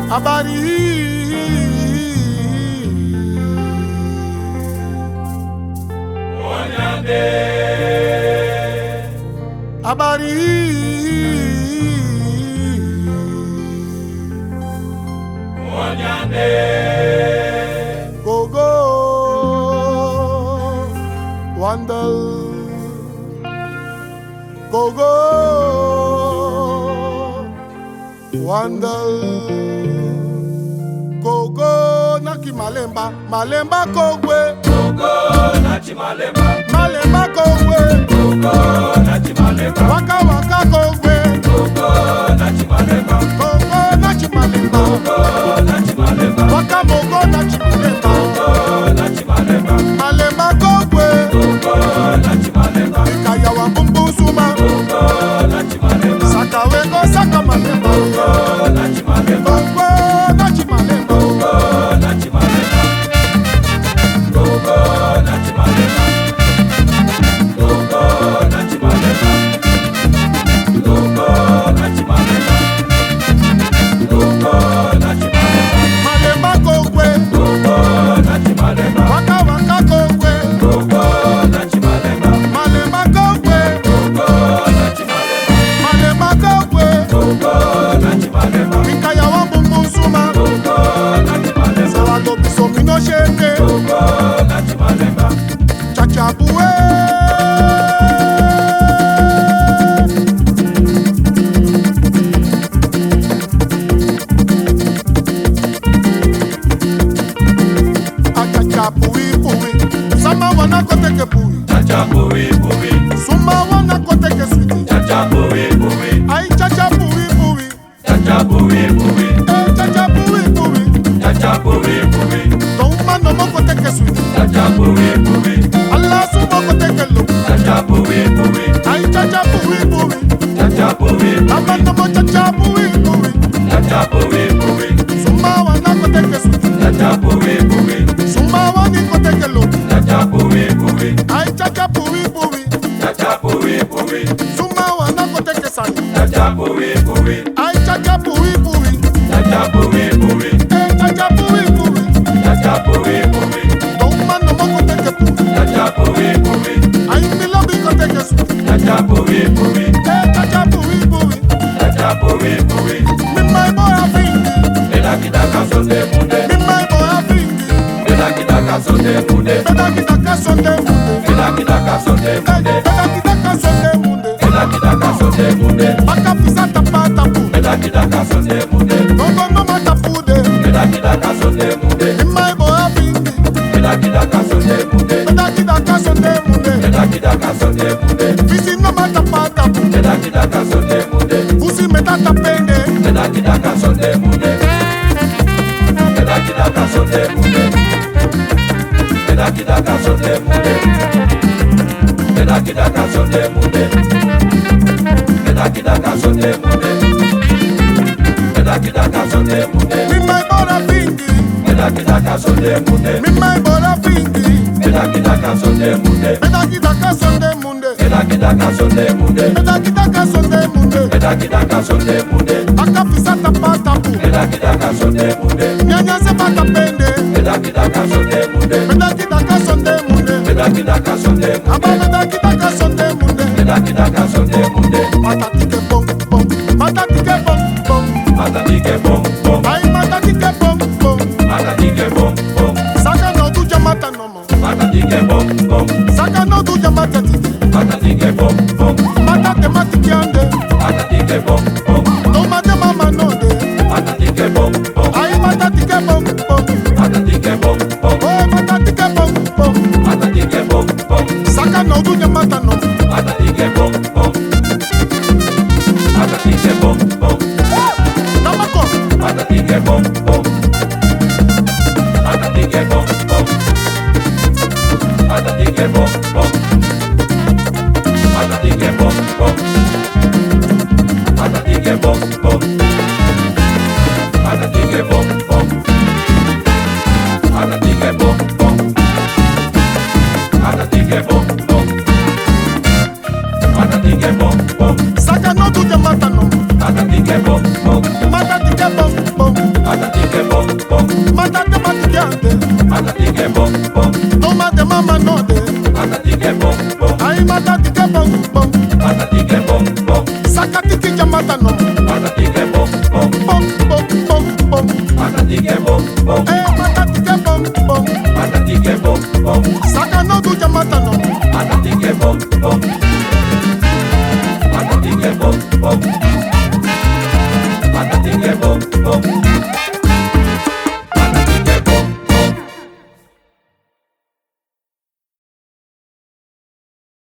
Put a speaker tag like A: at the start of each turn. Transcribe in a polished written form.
A: Habari
B: Onyande
A: habari
B: Onyande
A: Gogo Wandal Gogo Wandal Gogo Naki Malemba Malemba Kogwe
B: Gogo Nachi Malemba
A: Malemba Kogwe
B: Gogo Nachi Malemba
A: Waka Waka Kogwe
B: Gogo Nachi Malemba
A: Gogo Nachi Malemba
B: Gogo Nachi Malemba
A: Waka Mogo Nachi Malemba
B: Gogo Nachi Malemba
A: Malemba Kogwe
B: Gogo Nachi Malemba
A: Ikaya wa Bumbu Suma
B: Gogo Nachi Malemba
A: Saka Wego Saka Malemba
B: Gogo Nachi Malemba
A: Gogo Nachi Malemba
B: Gogo Nachi Malemba Gogo Nachi Malemba Gogo Nachi Malemba Gogo Nachi Malemba Gogo Nachi Malemba
A: Malemba Kogwe
B: Gogo Nachi Malemba
A: Waka Waka Kogwe
B: Gogo Nachi Malemba
A: Malemba Kogwe
B: Gogo Nachi Malemba
A: Malemba Kogwe
B: Gogo Nachi Malemba
A: Ikaya wa Bumbu Suma
B: Gogo Nachi Malemba
A: Sawa Lobiso Mino Sheke
B: Gogo Nachi Malemba
A: Chachabue Achacha Pui Pui Sama wana koteke Pui
B: Chacha Pui Pui
A: Suma wana koteke Sweetie
B: Chacha Pui Pui
A: Ai Chacha Pui Pui
B: Chacha Pui Pui
A: Chacha Pui Pui
B: Chacha Pui Pui
A: Touma no mo koteke Sweetie
B: Chacha Pui Pui
A: Allah sumo koteke Lo
B: Chacha Pui Pui
A: Ai Chacha Pui Pui
B: Chacha Pui
A: Ama no mo Chacha Pui Pui
B: Chacha Pui Pui
A: Suma wana koteke Sweetie
B: Chacha Pui Pui
A: Suma wani koteke Lo
B: Chacha Pui Pui
A: Ai Chacha Pui Pui
B: Chacha Pui Pui
A: Suma wana koteke Sani
B: Chacha Pui Pui
A: Ai Chacha Pui Pui
B: Chacha Pui Pui
A: Chacha Pui Pui
B: Chacha Pui Pui
A: Touma no mo koteke Pui
B: Chacha Pui Pui
A: Ai Milobi koteke Sweetie
B: Chacha Pui Pui
A: Chacha Pui Pui
B: Chacha Pui Pui
A: Me my boy a fingi
B: Ela kita kasonde munde
A: Me my boy a fingi
B: Ela kita kasonde munde
A: Beda kita kasonde munde
B: Ela kita kasonde munde
A: Beda kita kasonde munde
B: Ela kita kasonde munde
A: Baka pisa tapa tapu
B: Ela kita kasonde munde
A: Gogo no mata pude
B: Ela kita kasonde munde
A: Me my boy a fingi
B: Ela kita kasonde munde
A: Beda kita kasonde munde
B: Ela kita kasonde munde
A: Visi no mata tapu
B: Ela kita kasonde munde
A: Usi meta tapende
B: Ela kita kasonde munde Ela kita kasonde munde Ela kita kasonde munde Ela kita kasonde munde Ela kita kasonde munde Ela kita kasonde munde
A: Me my boy a fingi
B: Ela kita kasonde munde
A: Me my boy a fingi
B: Ela kita kasonde munde
A: Beda kita kasonde munde
B: Ela kita kasonde munde
A: Beda kita kasonde munde
B: Ela kita kasonde munde
A: Baka pisa tapa tapu
B: Ela kita kasonde munde
A: Nyanya se baka pende
B: Ela kita kasonde munde
A: Beda kita kasonde munde
B: Ela kita kasonde
A: Aba beda kita kasonde munde
B: Ela kita kasonde munde
A: Matatike bom bom Matatike bom bom
B: Matatike bom bom
A: Ai matatike bom bom
B: Matatike bom bom
A: Saka no du jamata nomo
B: Matatike bom bom
A: Saka no du jamata titi
B: Matatike bom bom
A: Matate matikiande
B: Matatike bom bom
A: Tomate mama node
B: Matatike bom bom
A: Ai matatike bom bom
B: Matatike bom bom
A: Oh matatike bom bom
B: Matatike bom bom
A: Saka no du jamata nomo
B: Matatike bom bom Matatike bom bom
A: Tamako
B: Matatike bom bom Matatike bom bom Matatike bom bom Matatike bom bom Matatike bom bom Matatike bom bom Matatike bom bom Matatike bom bom Matatike bom bom
A: Saka no du jamata nomo
B: Matatike bom bom
A: Matatike bom bom
B: bom bom,
A: Ay matatike bom bom.
B: patatique bom bom,
A: Sakatiki jamata no.
B: patatique bom bom,
A: Bom bom bom bom.
B: patatique bom bom,
A: Eh